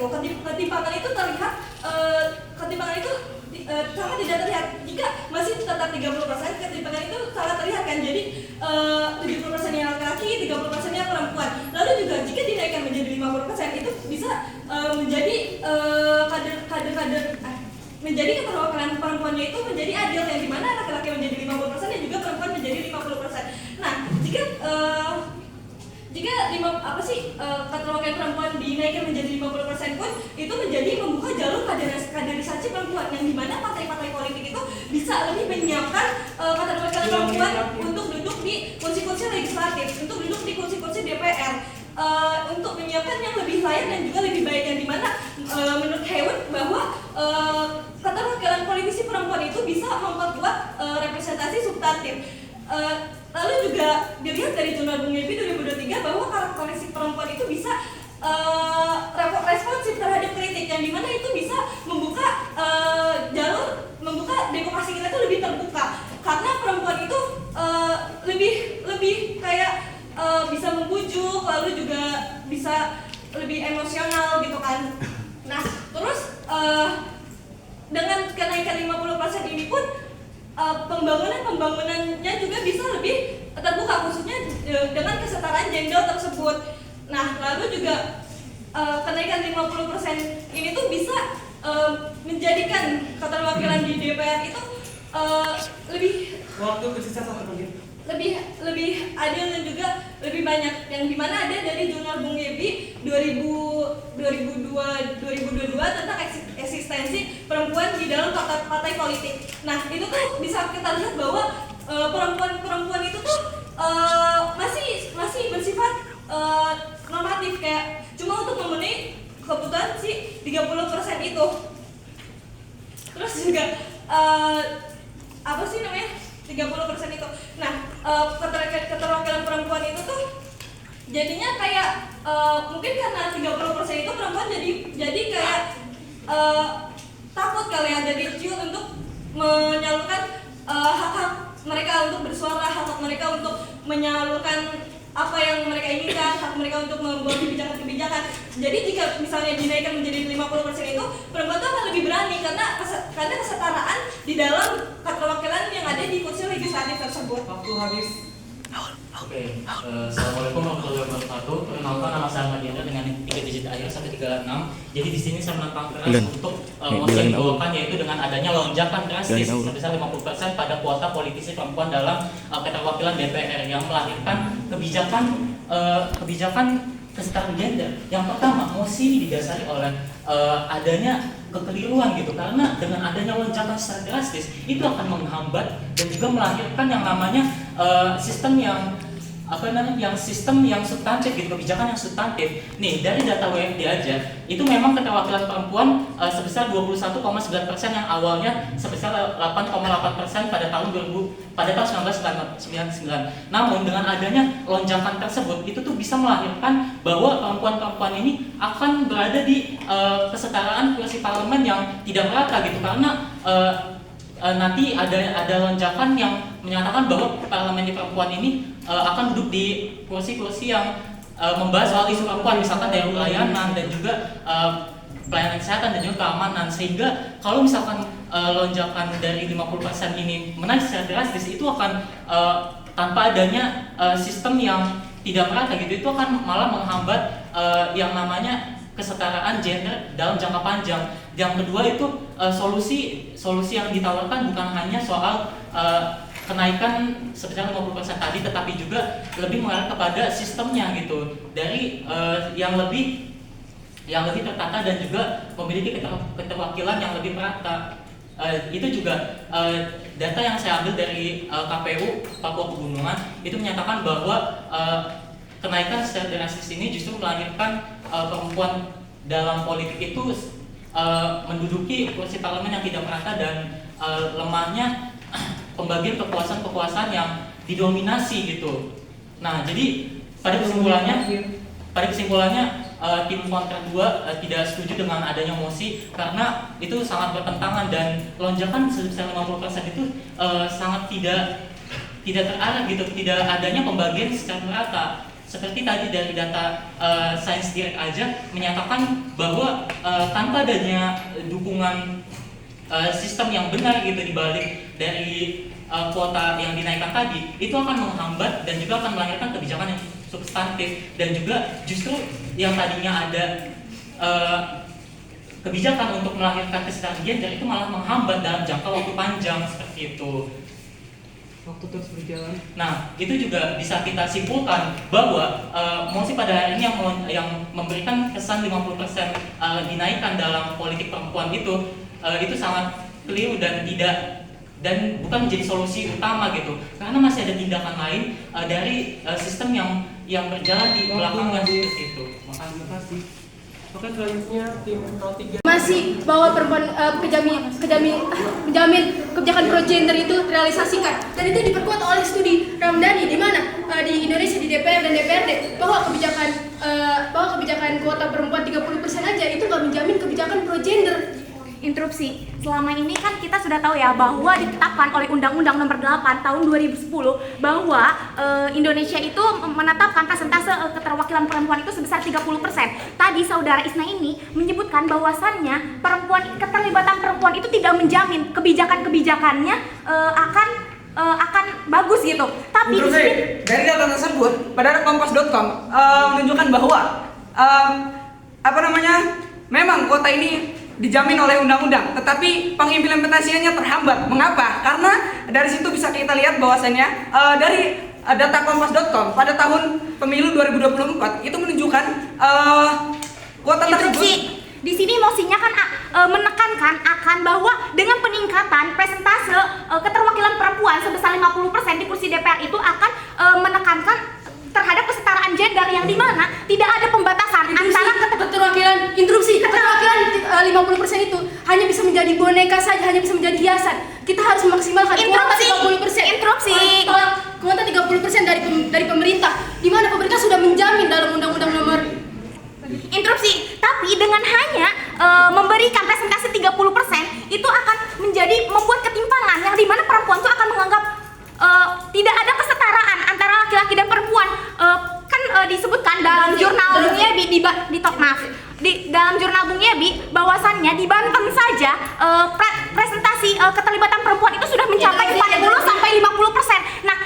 itu. Ketimpangan itu terlihat, ketimpangan itu sangat tidak terlihat. Jika masih tetap 30%, ketimpangan itu sangat terlihat kan. Jadi 70%-nya laki-laki, 30%-nya perempuan. Lalu juga jika dinaikkan menjadi 50%, itu bisa menjadi kader-kader menjadi keterwakilan perempuannya itu menjadi adil, yang dimana laki-laki menjadi 50% dan juga perempuan menjadi 50%. Nah, jika keterwakilan perempuan dinaikkan menjadi 50% pun itu menjadi membuka jalur kaderisasi perempuan, yang dimana partai-partai politik itu bisa lebih menyiapkan keterwakilan perempuan untuk duduk di kursi-kursi legislatif, untuk duduk di kursi-kursi DPR, untuk menyiapkan yang lebih layak dan juga lebih baik, yang dimana menurut Hewan bahwa keterwakilan politisi perempuan itu bisa memperkuat representasi substantif. Lalu juga dilihat dari jurnal Bung Yepi 2023 bahwa karakteristik perempuan itu bisa responsif terhadap kritik, yang dimana itu bisa membuka membuka demokrasi kita itu lebih terbuka, karena perempuan itu lebih kayak bisa membujuk, lalu juga bisa lebih emosional gitu kan. Nah, terus dengan kenaikan 50% ini pun pembangunannya juga bisa lebih terbuka, khususnya dengan kesetaraan gender tersebut. Nah, lalu juga kenaikan 50% ini tuh bisa menjadikan keterwakilan di DPR itu lebih waktu tersisa 1 menit. lebih adil dan juga lebih banyak, yang dimana ada dari jurnal Bung Yepi 2022 tentang eksistensi perempuan di dalam partai politik. Nah, itu tuh bisa kita lihat bahwa perempuan itu tuh masih bersifat normatif, kayak cuma untuk memenuhi kebutuhan si 30% itu. Terus juga 30% itu. Nah, keterwakilan perempuan itu tuh jadinya kayak mungkin karena 30% itu perempuan jadi kayak takut kali ya, jadi ciut untuk menyalurkan hak-hak mereka untuk bersuara, hak mereka untuk menyalurkan apa yang mereka inginkan, hak mereka untuk membuat kebijakan-kebijakan. Jadi jika misalnya dinaikkan menjadi 50% itu, perempuan itu akan lebih berani karena kesetaraan di dalam keterwakilan yang ada di kursi legislatif tersebut. Waktu habis. Oke, Assalamualaikum warahmatullahi wabarakatuh. Perkenalkan, nama saya Ahmad Yanda dengan 3 digit akhir 136. Jadi di sini saya menentang keras untuk mosi yang dibawakan, yaitu dengan adanya lonjakan drastis sebesar 50% pada kuota politisi perempuan dalam keterwakilan DPR yang melahirkan kebijakan kesetaraan gender. Yang pertama, mosi ini didasari oleh adanya kekeliruan gitu, karena dengan adanya lonjakan secara drastis itu akan menghambat dan juga melahirkan yang namanya sistem yang substantif gitu, kebijakan yang substantif. Nih, dari data WFD aja, itu memang keterwakilan perempuan sebesar 21,9% yang awalnya sebesar 8,8% pada tahun 1999. Namun dengan adanya lonjakan tersebut, itu tuh bisa melahirkan bahwa perempuan-perempuan ini akan berada di kesetaraan kursi parlemen yang tidak merata gitu, karena nanti ada lonjakan yang menyatakan bahwa parlemen di perempuan ini akan duduk di kursi-kursi yang membahas soal isu perempuan, misalkan dari pelayanan dan juga pelayanan kesehatan dan juga keamanan. Sehingga kalau misalkan lonjakan dari 50% ini menaik secara drastis, itu akan tanpa adanya sistem yang tidak merata gitu, itu akan malah menghambat yang namanya kesetaraan gender dalam jangka panjang. Yang kedua itu solusi yang ditawarkan bukan hanya soal kenaikan sebesar 50% tadi, tetapi juga lebih mengarah kepada sistemnya gitu, dari yang lebih tertata dan juga memiliki keterwakilan yang lebih merata. Itu juga data yang saya ambil dari KPU Papua Pegunungan, itu menyatakan bahwa kenaikan secara drastis ini justru melahirkan perempuan dalam politik itu menduduki kursi parlemen yang tidak merata dan lemahnya pembagian kekuasaan yang didominasi gitu. Nah, jadi pada kesimpulannya tim kontra 2 tidak setuju dengan adanya mosi karena itu sangat bertentangan, dan lonjakan sebesar 50% itu sangat tidak terarah gitu, tidak adanya pembagian secara merata. seperti tadi dari data Science Direct aja menyatakan bahwa tanpa adanya dukungan sistem yang benar gitu dibalik dari kuota yang dinaikkan tadi, itu akan menghambat dan juga akan melahirkan kebijakan yang substantif, dan juga justru yang tadinya ada kebijakan untuk melahirkan kesetaraan gender itu malah menghambat dalam jangka waktu panjang seperti itu. Waktu terus berjalan. Nah, itu juga bisa kita simpulkan bahwa mosi pada hari ini yang memberikan kesan 50% dinaikkan dalam politik perempuan itu sangat keliru dan bukan menjadi solusi utama gitu, karena masih ada tindakan lain dari sistem yang berjalan di belakangnya seperti itu. Terima kasih. Oke, selanjutnya tim 03. Masih bahwa perempuan menjamin kebijakan pro gender itu realisasikan, dan itu diperkuat oleh studi Ramdhani di mana di Indonesia di DPR dan DPRD bahwa kebijakan kuota perempuan 30% aja itu nggak menjamin kebijakan pro gender. Interupsi. Selama ini kan kita sudah tahu ya bahwa ditetapkan oleh Undang-Undang Nomor 8 tahun 2010 bahwa Indonesia itu menetapkan persentase keterwakilan perempuan itu sebesar 30%. Tadi saudara Isna ini menyebutkan bahwasannya keterlibatan perempuan itu tidak menjamin kebijakan-kebijakannya akan bagus gitu. Tapi di sini dari data tersebut pada kompas.com menunjukkan bahwa memang kuota ini dijamin oleh undang-undang, tetapi pengimplementasiannya terhambat. Mengapa? Karena dari situ bisa kita lihat bahwasannya dari data kompas.com pada tahun pemilu 2024 itu menunjukkan kuota tersebut. Di sini mosinya kan menekankan akan bahwa dengan peningkatan persentase keterwakilan perempuan sebesar 50% di kursi DPR itu akan menekankan terhadap kesetaraan gender yang dimana tidak ada pembatasan antara keterwakilan 50% itu hanya bisa menjadi boneka saja, hanya bisa menjadi hiasan. Kita harus memaksimalkan kuota 30%. Kuota 30% dari pemerintah, di mana pemerintah sudah menjamin dalam Undang-Undang Nomor interupsi. Tapi dengan hanya memberikan presentasi 30% itu akan membuat ketimpangan yang dimana perempuan itu akan menganggap tidak ada kesetaraan antara laki-laki dan perempuan. Disebutkan dalam jurnal Bung Yebi dalam jurnal Bung Yebi bahwasannya di Banten saja presentasi keterlibatan perempuan itu sudah mencapai 40 sampai 50%. Nah,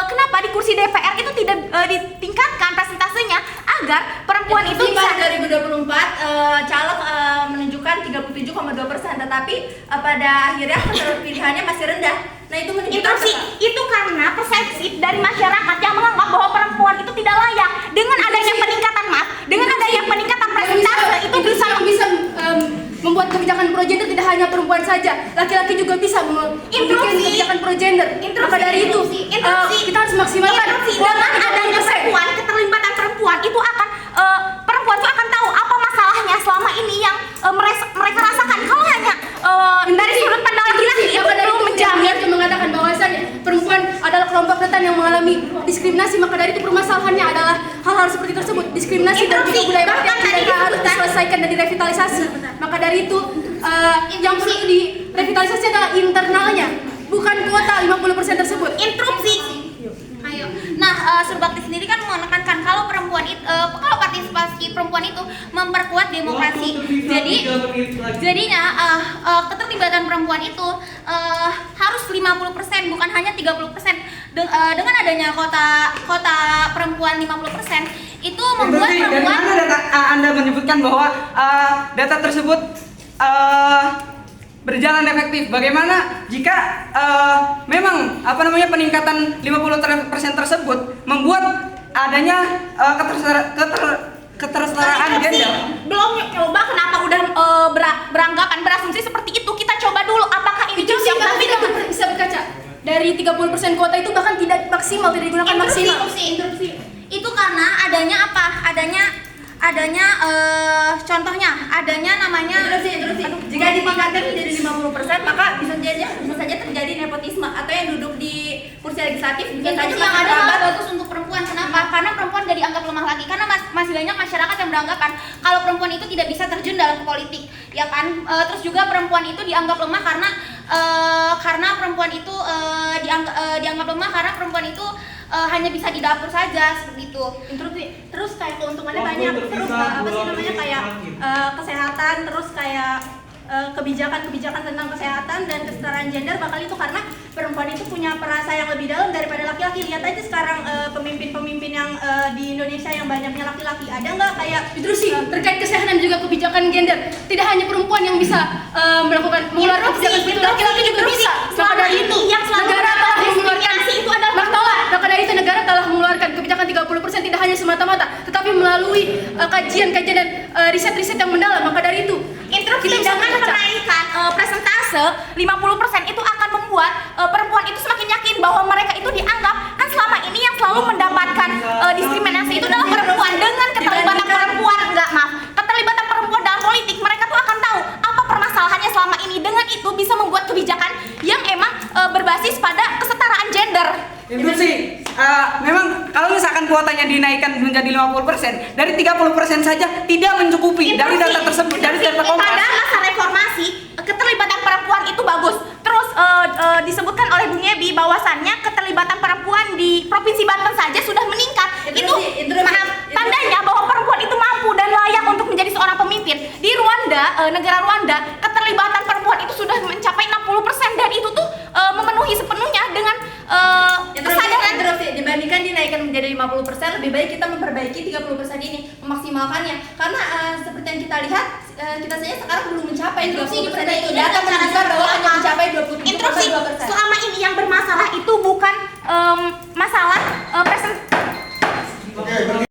kenapa di kursi DPR itu tidak ditingkatkan presentasenya agar perempuan itu bisa 2024 caleg menunjukkan 37,2%, tetapi pada akhirnya pilihannya masih rendah. Nah, itu menunjukkan itu karena persepsi dari masyarakat yang menganggap bahwa perempuan itu tidak layak. Dengan adanya peningkatan presentase itu bisa membuat kebijakan pro gender tidak hanya perempuan saja, laki-laki juga bisa membuat kebijakan pro gender. Maka dari itu kita harus maksimalkan dengan adanya keterlibatan perempuan itu akan perempuan itu akan tahu apa masalahnya selama ini yang mereka rasakan. Kalau hanya dari sudut pandang laki-laki itu belum menjamin mengatakan bahwasannya perempuan adalah kelompok rentan yang mengalami diskriminasi, maka dari itu permasalahannya adalah hal-hal seperti tersebut, diskriminasi dan juga budaya patriarki yang harus diselesaikan dan direvitalisasi. Maka dari itu yang perlu direvitalisasi adalah internalnya, bukan kuota 50% tersebut. Interupsi. Ayo. Nah, Surbakti sendiri kan menekankan kalau partisipasi perempuan itu memperkuat demokrasi. Jadinya keterlibatan perempuan itu harus 50%, bukan hanya 30%. Dengan adanya kota perempuan 50% itu membuat perempuan. Dari mana data Anda menyebutkan bahwa data tersebut berjalan efektif? Bagaimana jika memang peningkatan 50% tersebut membuat adanya ketersetaraan gender? Belum coba kenapa udah beranggapan berasumsi seperti itu. Kita coba dulu apakah ini Itu yang kita bisa berkaca dari 30% kuota itu bahkan tidak maksimal, tidak digunakan maksimal. Interupsi. Itu karena adanya apa? Adanya contohnya adanya namanya interupsi. Jika ditingkatkan menjadi 50%, maka bisa saja terjadi nepotisme atau yang duduk di kursi legislatif bisa saja yang ada bagus untuk perempuan. Kenapa? Karena perempuan gak dianggap lemah lagi. Karena masih banyak masyarakat yang beranggapan kalau perempuan itu tidak bisa terjun dalam politik, ya kan? Terus juga perempuan itu dianggap lemah karena perempuan itu dianggap lemah karena perempuan itu hanya bisa di dapur saja seperti itu. Terus kayak keuntungannya Waktu banyak, tersisa terus apa sih 2 namanya menit kayak terakhir. kesehatan, terus kayak kebijakan-kebijakan tentang kesehatan dan kesetaraan gender bakal itu karena perempuan itu punya perasa yang lebih dalam daripada laki-laki. Lihat aja sekarang pemimpin-pemimpin yang di Indonesia yang banyaknya laki-laki, ada nggak kayak terus sih terkait kesehatan dan juga kebijakan gender, tidak hanya perempuan yang bisa mengeluarkan kebijakan seperti itu, laki-laki juga bisa. Maka dari itu negara telah mengeluarkan itu adalah maka dari itu negara telah mengeluarkan kebijakan 30% tidak hanya semata-mata tetapi melalui kajian-kajian dan riset-riset yang mendalam. Maka dari itu interupsi kita bisa dengan membaca. menaikkan presentase 50% itu akan membuat perempuan itu semakin yakin bahwa mereka itu dianggap, kan selama ini yang selalu mendapatkan diskriminasi itu adalah perempuan. Dengan keterlibatan perempuan, keterlibatan perempuan dalam politik, mereka tuh akan tahu apa permasalahannya selama ini. Dengan itu bisa membuat kebijakan yang emang berbasis pada kesetaraan gender. Interupsi, memang kalau misalkan kuotanya dinaikkan menjadi 50%, dari 30% saja tidak mencukupi dari data tersebut, dari data Pada Kompas. masa reformasi, keterlibatan perempuan itu bagus. Terus disebutkan oleh Bung Yebi bahwasannya keterlibatan perempuan di Provinsi Banten saja sudah meningkat. Tandanya bahwa perempuan itu mampu dan layak untuk menjadi seorang pemimpin. Di Rwanda, negara Rwanda, keterlibatan perempuan itu sudah mencapai 60% dan itu tuh memenuhi sepenuhnya dengan kesadaran. Dibandingkan dinaikkan menjadi 50%, lebih baik kita memperbaiki 30% ini, memaksimalkannya. Karena seperti yang kita lihat, kita saja sekarang belum mencapai 30% itu. Data menunjukkan bahwa hanya mencapai 27,2%. Interupsi, selama ini yang bermasalah itu bukan masalah presentasi.